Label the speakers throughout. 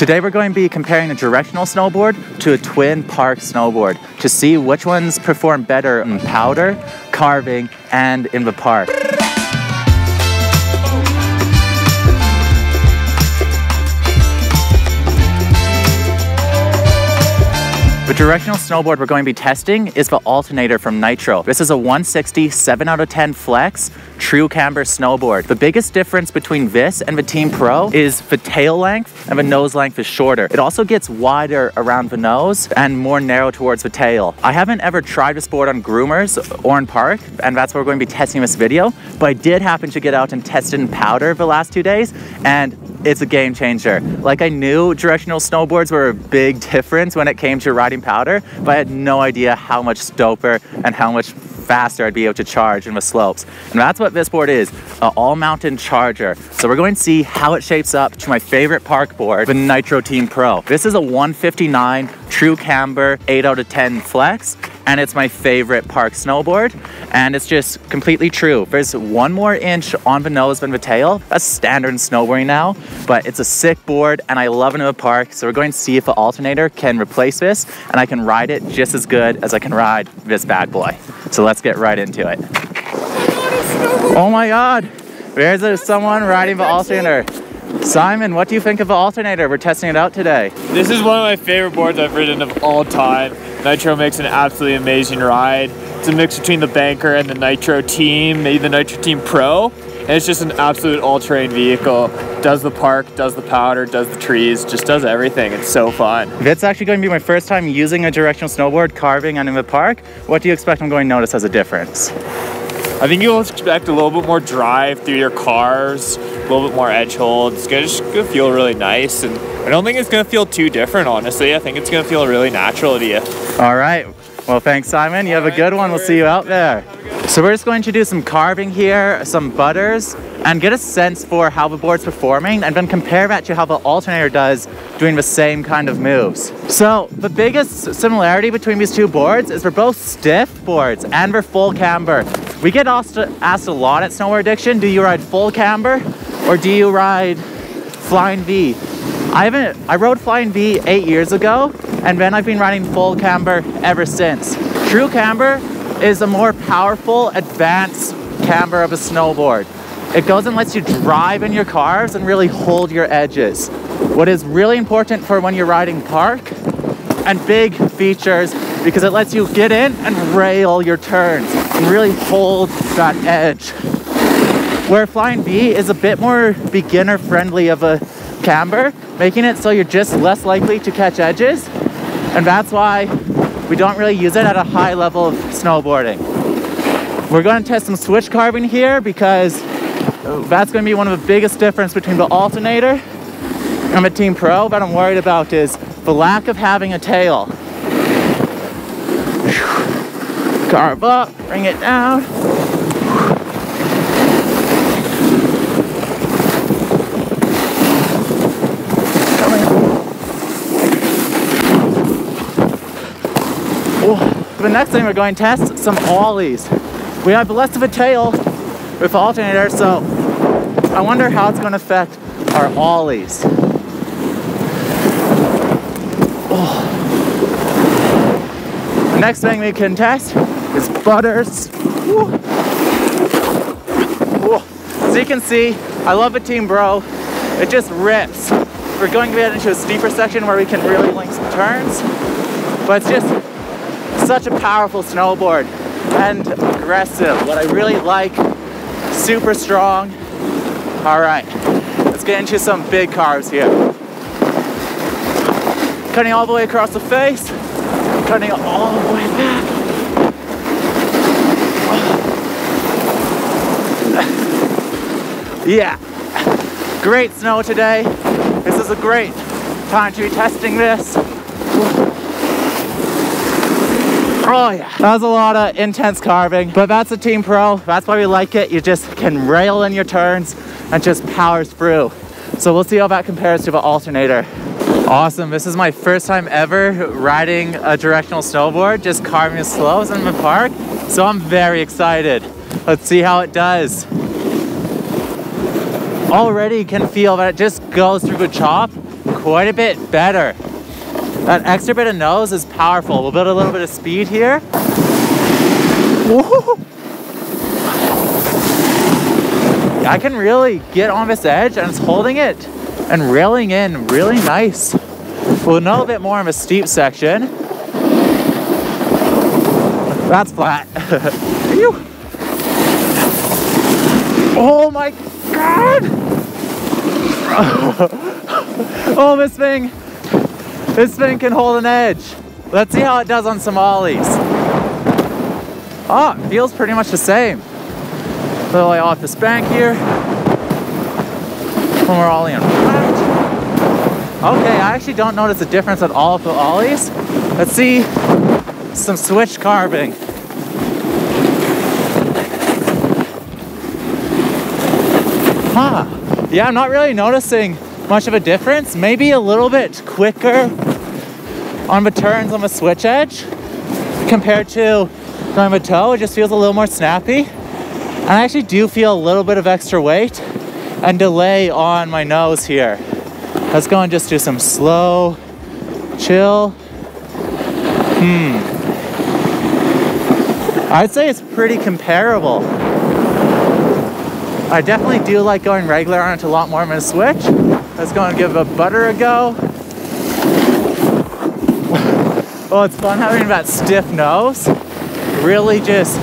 Speaker 1: Today we're going to be comparing a directional snowboard to a twin park snowboard to see which ones perform better in powder, carving, and in the park. The directional snowboard we're going to be testing is the Alternator from Nitro. This is a 160 7 out of 10 flex true camber snowboard. The biggest difference between this and the Team Pro is the tail length, and the nose length is shorter. It also gets wider around the nose and more narrow towards the tail. I haven't ever tried this board on groomers or in park, and that's where we're going to be testing this video, but I did happen to get out and test it in powder the last 2 days, and it's a game changer. Like, I knew directional snowboards were a big difference when it came to riding powder, but I had no idea how much stoper and how much faster I'd be able to charge in the slopes. And that's what this board is, an all-mountain charger. So we're going to see how it shapes up to my favorite park board, the Nitro Team Pro. This is a 159 true camber 8 out of 10 flex, and it's my favorite park snowboard, and it's just completely true. There's 1 more inch on the nose than the tail. That's standard in snowboarding now, but it's a sick board and I love it in the park. So we're going to see if the Alternator can replace this and I can ride it just as good as I can ride this bad boy. So let's get right into it. Oh my God, there's someone riding the Alternator. Simon, what do you think of the Alternator? We're testing it out today.
Speaker 2: This is one of my favorite boards I've ridden of all time. Nitro makes an absolutely amazing ride. It's a mix between the Banker and the Nitro Team, maybe the Nitro Team Pro. And it's just an absolute all-terrain vehicle. Does the park, does the powder, does the trees, just does everything. It's so fun.
Speaker 1: It's actually going to be my first time using a directional snowboard, carving, and in the park. What do you expect I'm going to notice as a difference?
Speaker 2: I think you'll expect a little bit more drive through your cars, a little bit more edge hold. It's gonna feel really nice, and I don't think it's gonna feel too different, honestly. I think it's gonna feel really natural to you.
Speaker 1: All right. Well, thanks, Simon. You have a good one. We'll see you out there. So we're just going to do some carving here, some butters, and get a sense for how the board's performing, and then compare that to how the Alternator does doing the same kind of moves. So the biggest similarity between these two boards is they're both stiff boards and they're full camber. We get asked a lot at Snowboard Addiction, do you ride full camber or do you ride Flying V? I rode Flying V 8 years ago, and then I've been riding full camber ever since. True camber is a more powerful, advanced camber of a snowboard. It goes and lets you drive in your carves and really hold your edges. What is really important for when you're riding park and big features, because it lets you get in and rail your turns and really hold that edge. Where Flying V is a bit more beginner friendly of a camber, making it so you're just less likely to catch edges, and that's why we don't really use it at a high level of snowboarding. We're going to test some switch carving here because that's going to be one of the biggest difference between the Alternator and the Team Pro that I'm worried about is the lack of having a tail. Carve up, bring it down. The next thing we're going to test some ollies. We have less of a tail with the Alternator, so I wonder how it's going to affect our ollies. The next thing we can test is butters. As you can see, I love the Team Pro. It just rips. We're going to get into a steeper section where we can really link some turns, but it's just such a powerful snowboard and aggressive. What I really like, super strong. All right, let's get into some big carves here. Cutting all the way across the face, cutting all the way back. Yeah, great snow today. This is a great time to be testing this. Oh yeah, that was a lot of intense carving, but that's a Team Pro. That's why we like it. You just can rail in your turns and just powers through. So we'll see how that compares to the Alternator. Awesome, this is my first time ever riding a directional snowboard, just carving the slopes in the park. So I'm very excited. Let's see how it does. Already can feel that it just goes through the chop quite a bit better. That extra bit of nose is powerful. We'll build a little bit of speed here. Whoa. I can really get on this edge and it's holding it and railing in really nice. We'll a little bit more of a steep section. That's flat. Oh my God! Oh, this thing can hold an edge. Let's see how it does on some ollies. Oh, it feels pretty much the same. Little way off this bank here. One more ollie and flat. Okay, I actually don't notice a difference at all with the ollies. Let's see some switch carving. Huh. Yeah, I'm not really noticing much of a difference. Maybe a little bit quicker on the turns on the switch edge compared to going with toe. It just feels a little more snappy. And I actually do feel a little bit of extra weight and delay on my nose here. Let's go and just do some slow, chill. I'd say it's pretty comparable. I definitely do like going regular on it a lot more than a switch. Let's go and give a butter a go. Oh, it's fun having that stiff nose. Really just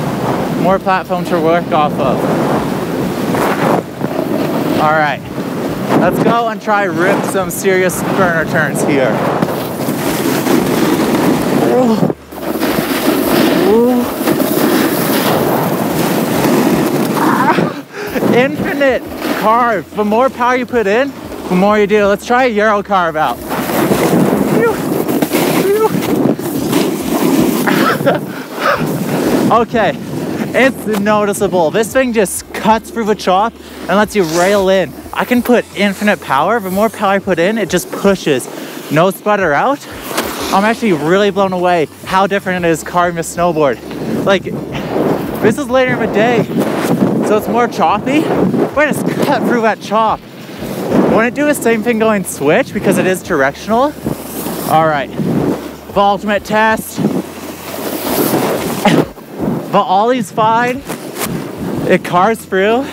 Speaker 1: more platform to work off of. All right, let's go and try rip some serious burner turns here. Ooh. Infinite carve. The more power you put in, the more you do. Let's try a Euro carve out. Okay, it's noticeable. This thing just cuts through the chop and lets you rail in. I can put infinite power. The more power I put in, it just pushes. No sputter out. I'm actually really blown away how different it is carving a snowboard. Like, this is later in the day, so it's more choppy, but it's cut through that chop. I want to do the same thing going switch because it is directional. All right, the ultimate test. The ollie's fine. It carves through.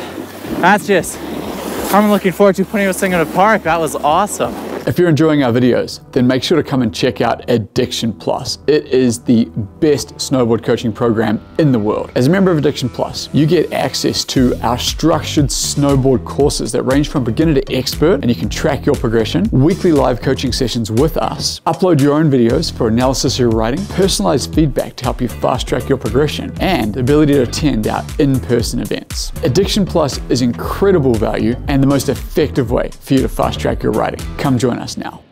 Speaker 1: That's just, I'm looking forward to putting this thing in the park. That was awesome.
Speaker 3: If you're enjoying our videos, then make sure to come and check out Addiction Plus. It is the best snowboard coaching program in the world. As a member of Addiction Plus, you get access to our structured snowboard courses that range from beginner to expert, and you can track your progression, weekly live coaching sessions with us, upload your own videos for analysis of your writing, personalized feedback to help you fast track your progression, and the ability to attend our in-person events. Addiction Plus is incredible value and the most effective way for you to fast track your writing. Come join us now.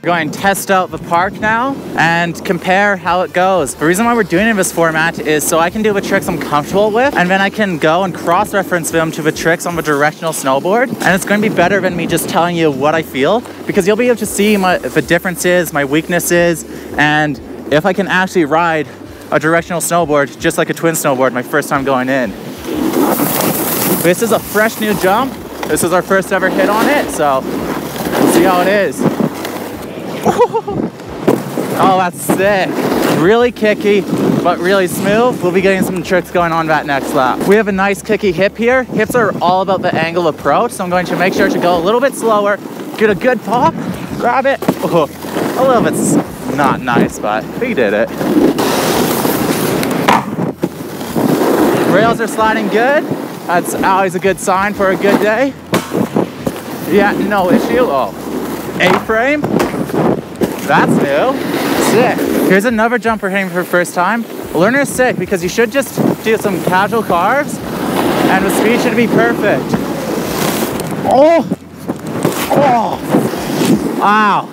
Speaker 1: We're going to test out the park now and compare how it goes. The reason why we're doing it in this format is so I can do the tricks I'm comfortable with, and then I can go and cross-reference them to the tricks on the directional snowboard. And it's going to be better than me just telling you what I feel, because you'll be able to see the differences, my weaknesses, and if I can actually ride a directional snowboard just like a twin snowboard my first time going in. This is a fresh new jump. This is our first ever hit on it, so we'll see how it is. Oh, that's sick. Really kicky, but really smooth. We'll be getting some tricks going on that next lap. We have a nice kicky hip here. Hips are all about the angle approach, so I'm going to make sure to go a little bit slower, get a good pop, grab it. Oh, a little bit's not nice, but we did it. Rails are sliding good. That's always a good sign for a good day. Yeah, no issue. Oh, A-frame. That's new. Sick. Here's another jump we're hitting for the first time. Learner is sick because you should just do some casual carves and the speed should be perfect. Oh! Oh! Wow.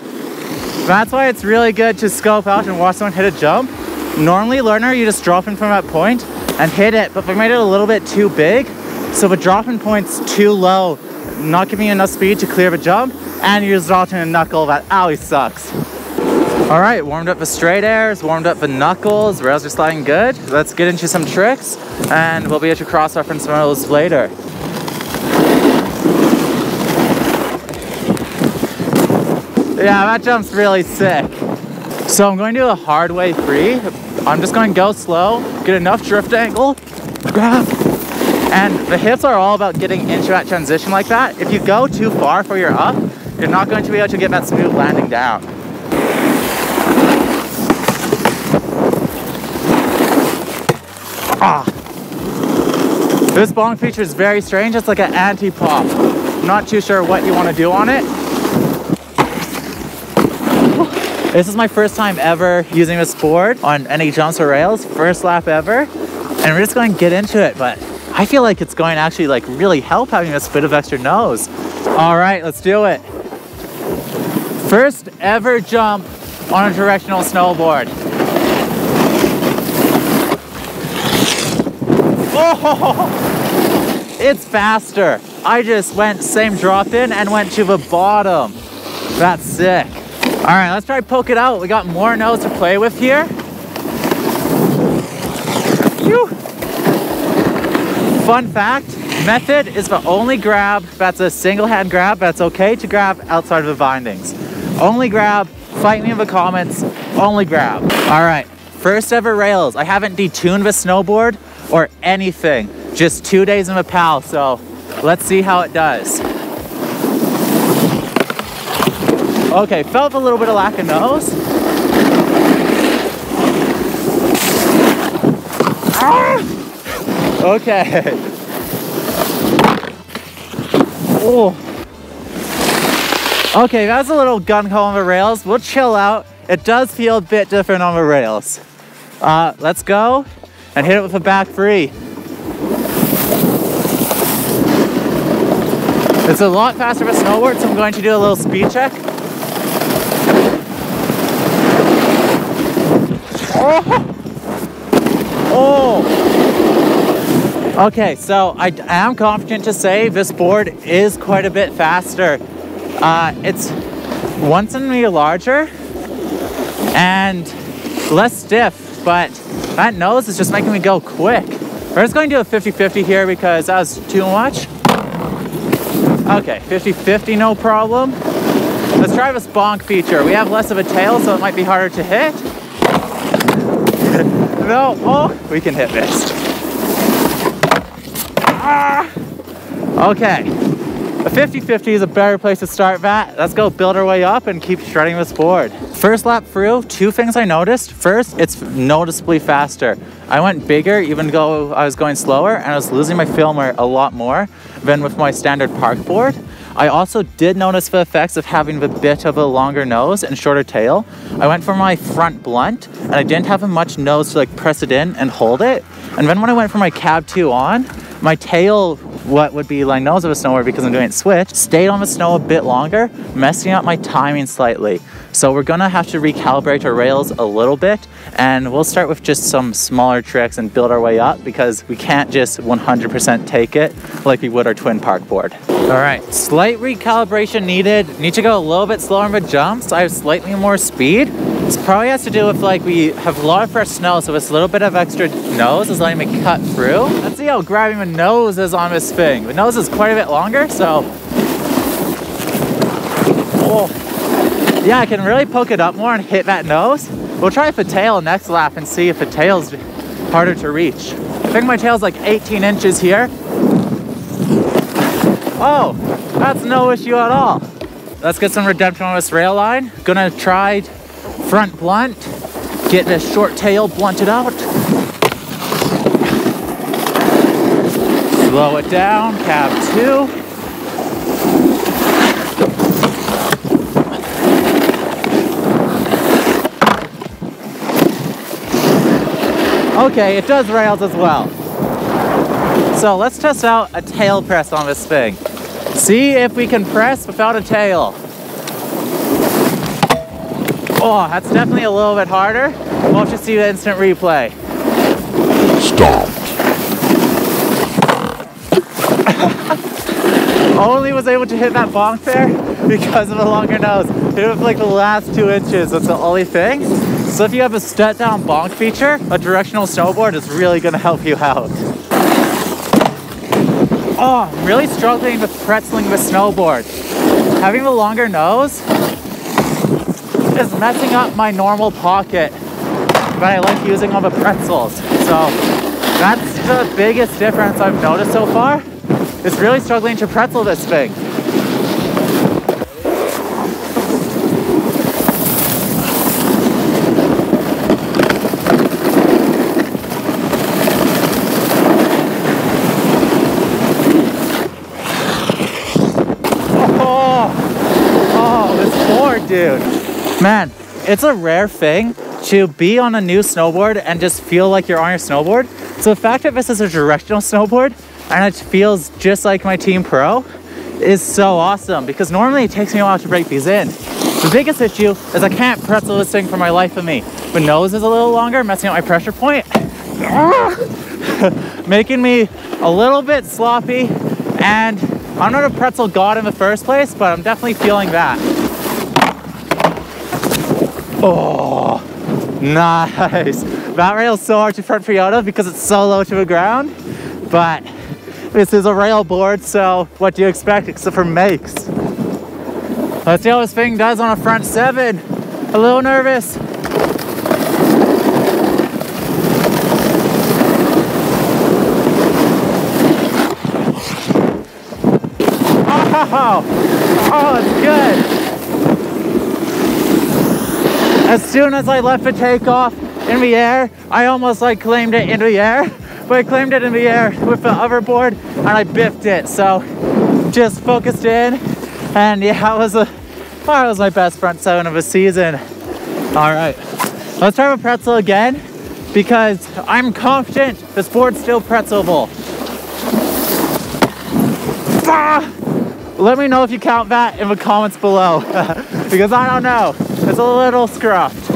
Speaker 1: That's why it's really good to scope out and watch someone hit a jump. Normally, learner, you just drop in from that point and hit it, but they made it a little bit too big, so the dropping point's too low, not giving you enough speed to clear the jump, and you're just dropping a knuckle that always sucks. All right, warmed up the straight airs, warmed up the knuckles, rails are sliding good. Let's get into some tricks, and we'll be able to cross-reference some of those later. Yeah, that jump's really sick. So I'm going to do a hard way free. I'm just going to go slow, get enough drift angle, grab. And the hips are all about getting into that transition like that. If you go too far for your up, you're not going to be able to get that smooth landing down. Ah. This bonk feature is very strange. It's like an anti-pop. I'm not too sure what you want to do on it. This is my first time ever using this board on any jumps or rails. First lap ever. And we're just going to get into it, but I feel like it's going to actually like really help having this bit of extra nose. All right, let's do it. First ever jump on a directional snowboard. Oh, it's faster. I just went same drop in and went to the bottom. That's sick. All right, let's try poke it out. We got more nose to play with here. Phew. Fun fact, method is the only grab that's a single hand grab that's okay to grab outside of the bindings. Only grab, fight me in the comments, only grab. All right, first ever rails. I haven't detuned the snowboard or anything. Just 2 days in the PAL, so let's see how it does. Okay, felt a little bit of lack of nose. Ah! Okay. Oh. Okay, that's a little gun-ho on the rails. We'll chill out. It does feel a bit different on the rails. Let's go and hit it with a back free. It's a lot faster with snowboard, so I'm going to do a little speed check. Oh! Okay, so I am confident to say this board is quite a bit faster. It's 1 centimeter larger and less stiff, but that nose is just making me go quick. We're just going to do a 50-50 here because that was too much. Okay, 50-50, no problem. Let's try this bonk feature. We have less of a tail, so it might be harder to hit. No, oh, we can hit this. Ah! Okay, a 50-50 is a better place to start that. Let's go build our way up and keep shredding this board. First lap through, 2 things I noticed. First, it's noticeably faster. I went bigger even though I was going slower, and I was losing my filmer a lot more than with my standard park board. I also did notice the effects of having a bit of a longer nose and shorter tail. I went for my front blunt, and I didn't have much nose to like press it in and hold it. And then when I went for my cab 2 on, my tail, what would be like nose of a snowboard because I'm doing it switch, stayed on the snow a bit longer, messing up my timing slightly. So we're gonna have to recalibrate our rails a little bit, and we'll start with just some smaller tricks and build our way up because we can't just 100% take it like we would our twin park board. All right, slight recalibration needed. Need to go a little bit slower in the jumps. I have slightly more speed. This probably has to do with like we have a lot of fresh snow, so this little bit of extra nose is letting me cut through. Let's see how grabbing the nose is on this thing. The nose is quite a bit longer, so. Oh. Yeah, I can really poke it up more and hit that nose. We'll try the tail next lap and see if the tail's harder to reach. I think my tail's like 18 inches here. Oh, that's no issue at all. Let's get some redemption on this rail line. Gonna try front blunt, get this short tail blunted out. Slow it down, cab 2. Okay, it does rails as well. So let's test out a tail press on this thing. See if we can press without a tail. Oh, that's definitely a little bit harder. We'll have to see the instant replay.
Speaker 4: Stop.
Speaker 1: Only was able to hit that bonk there because of the longer nose. Hit it with like the last 2 inches, that's the only thing. So if you have a step down bonk feature, a directional snowboard is really gonna help you out. Oh, I'm really struggling with pretzeling the snowboard. Having the longer nose is messing up my normal pocket, but I like using all the pretzels. So that's the biggest difference I've noticed so far, is really struggling to pretzel this thing. Dude, man, it's a rare thing to be on a new snowboard and just feel like you're on your snowboard. So the fact that this is a directional snowboard and it feels just like my Team Pro is so awesome, because normally it takes me a while to break these in. The biggest issue is I can't pretzel this thing for my life of me. The nose is a little longer, messing up my pressure point, making me a little bit sloppy, and I'm not a pretzel god in the first place, but I'm definitely feeling that. Oh, nice. That rail's so hard to front free out of because it's so low to the ground, but this is a rail board, so what do you expect except for makes? Let's see how this thing does on a front 7. A little nervous. Oh, it's good. As soon as I left the takeoff in the air, I almost claimed it in the air, but I claimed it in the air with the hoverboard and I biffed it. So just focused in, and yeah, it was my best front 7 of the season. All right, let's try a pretzel again, because I'm confident this board's still pretzelable. Let me know if you count that in the comments below, because I don't know. It's a little scruffed.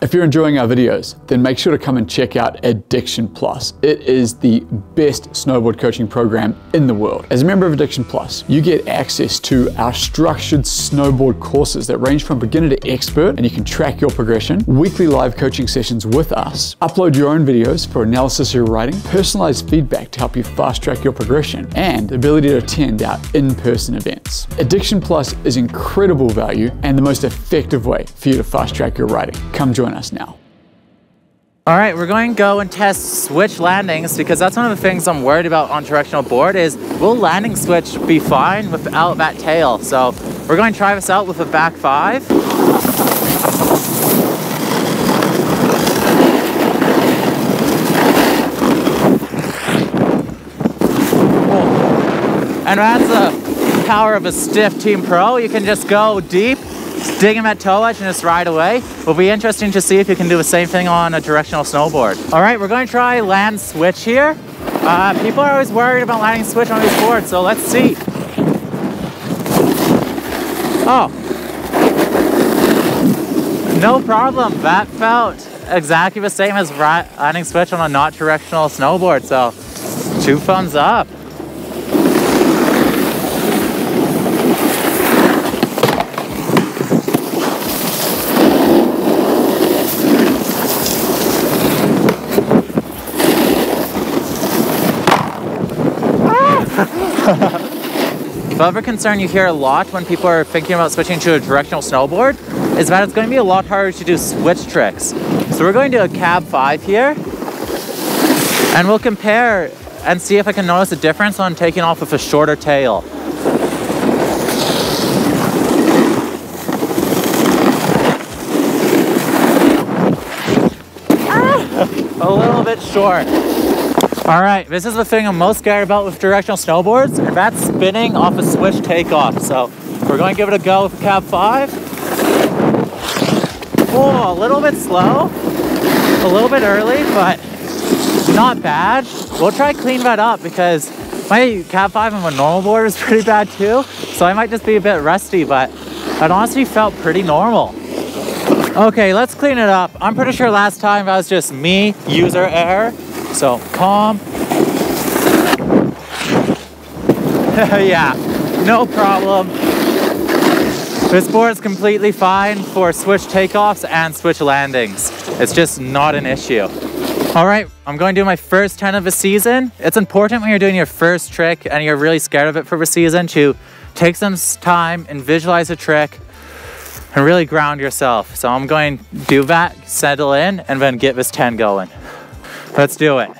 Speaker 3: If you're enjoying our videos, then make sure to come and check out Addiction Plus. It is the best snowboard coaching program in the world. As a member of Addiction Plus, you get access to our structured snowboard courses that range from beginner to expert, and you can track your progression, weekly live coaching sessions with us, upload your own videos for analysis of your writing, personalized feedback to help you fast track your progression, and the ability to attend our in-person events. Addiction Plus is incredible value and the most effective way for you to fast track your writing. Come join us now.
Speaker 1: All right, we're going to go and test switch landings, because that's one of the things I'm worried about on directional board is, will landing switch be fine without that tail? So we're going to try this out with a back 5. And that's the power of a stiff Team Pro. You can just go deep, dig in that toe edge and just ride away. It'll be interesting to see if you can do the same thing on a directional snowboard. All right, we're going to try land switch here. People are always worried about landing switch on these boards, so let's see. Oh, no problem. That felt exactly the same as landing switch on a not directional snowboard, so 2 thumbs up. The other concern you hear a lot when people are thinking about switching to a directional snowboard is that it's going to be a lot harder to do switch tricks. So we're going to do a cab 5 here, and we'll compare and see if I can notice a difference on taking off with a shorter tail. A little bit short. All right, this is the thing I'm most scared about with directional snowboards, and that's spinning off a switch takeoff. So we're going to give it a go with cab 5. Oh, a little bit slow, a little bit early, but not bad. We'll try clean that up, because my cab 5 on my normal board is pretty bad too. So I might just be a bit rusty, but it honestly felt pretty normal. Okay, let's clean it up. I'm pretty sure last time that was just me, user error. So calm. Yeah, no problem. This board is completely fine for switch takeoffs and switch landings. It's just not an issue. All right, I'm going to do my first 10 of the season. It's important when you're doing your first trick and you're really scared of it for the season to take some time and visualize a trick and really ground yourself. So I'm going to do that, settle in, and then get this 10 going. Let's do it.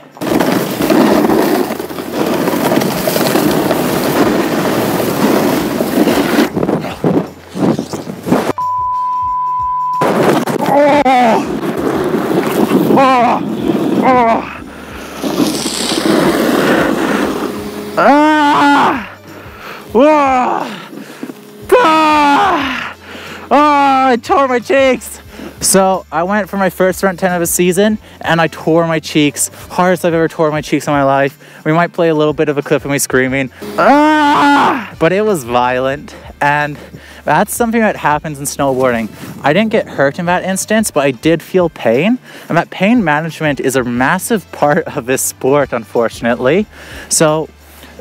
Speaker 1: I tore my cheeks. So I went for my first front 10 of the season and I tore my cheeks. Hardest I've ever tore my cheeks in my life. We might play a little bit of a clip of me screaming. But it was violent, and that's something that happens in snowboarding. I didn't get hurt in that instance, but I did feel pain, and that pain management is a massive part of this sport, unfortunately. So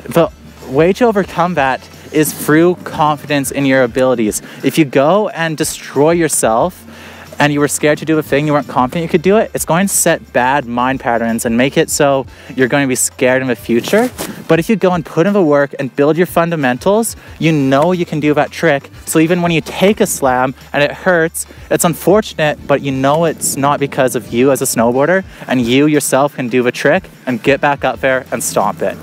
Speaker 1: the way to overcome that is through confidence in your abilities. If you go and destroy yourself and you were scared to do a thing, you weren't confident you could do it, it's going to set bad mind patterns and make it so you're going to be scared in the future. But if you go and put in the work and build your fundamentals, you know you can do that trick. So even when you take a slam and it hurts, it's unfortunate, but you know it's not because of you as a snowboarder, and you yourself can do the trick and get back up there and stop it.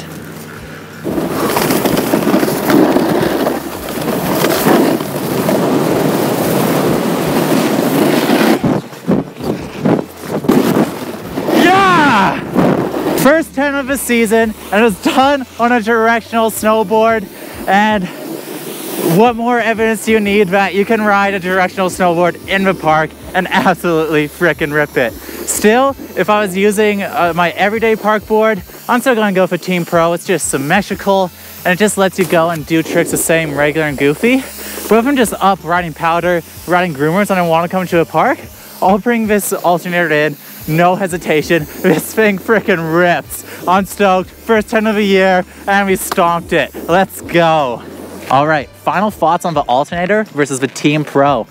Speaker 1: First 10 of the season, and it was done on a directional snowboard. And what more evidence do you need that you can ride a directional snowboard in the park and absolutely frickin' rip it? Still, if I was using my everyday park board, I'm still gonna go for Team Pro. It's just symmetrical and it just lets you go and do tricks the same regular and goofy. But if I'm just up riding powder, riding groomers, and I wanna come to a park, I'll bring this alternator in. No hesitation. This thing freaking rips. I'm stoked. First 10 of the year, and we stomped it. Let's go. All right, final thoughts on the alternator versus the Team Pro.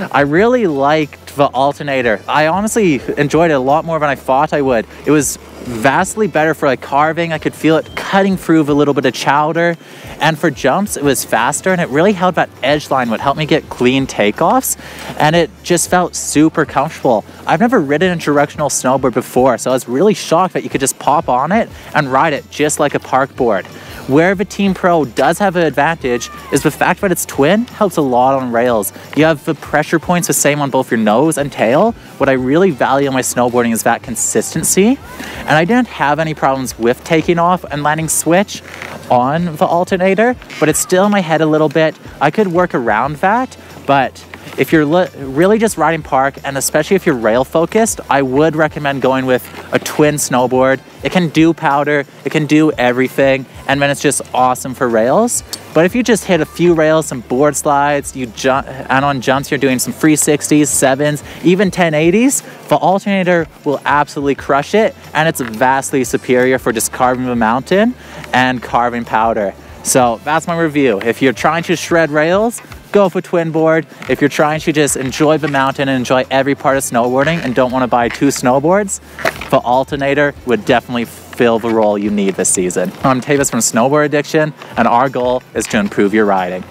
Speaker 1: I really liked the alternator. I honestly enjoyed it a lot more than I thought I would. It was vastly better for like carving. I could feel it cutting through a little bit of chowder. And for jumps, it was faster, and it really held that edge line, would help me get clean takeoffs, and it just felt super comfortable. I've never ridden a directional snowboard before, so I was really shocked that you could just pop on it and ride it just like a park board. Where the Team Pro does have an advantage is the fact that it's twin helps a lot on rails. You have the pressure points the same on both your nose and tail. What I really value in my snowboarding is that consistency. And I didn't have any problems with taking off and landing switch on the alternator, but it's still in my head a little bit. I could work around that, but if you're really just riding park, and especially if you're rail focused, I would recommend going with a twin snowboard. It can do powder, it can do everything, and then it's just awesome for rails. But if you just hit a few rails, some board slides, and on jumps you're doing some 360s, 7s, even 1080s, the alternator will absolutely crush it, and it's vastly superior for just carving the mountain and carving powder. So that's my review. If you're trying to shred rails, go for twin board. If you're trying to just enjoy the mountain and enjoy every part of snowboarding and don't want to buy 2 snowboards, the alternator would definitely fill the role you need this season. I'm Taevis from Snowboard Addiction, and our goal is to improve your riding.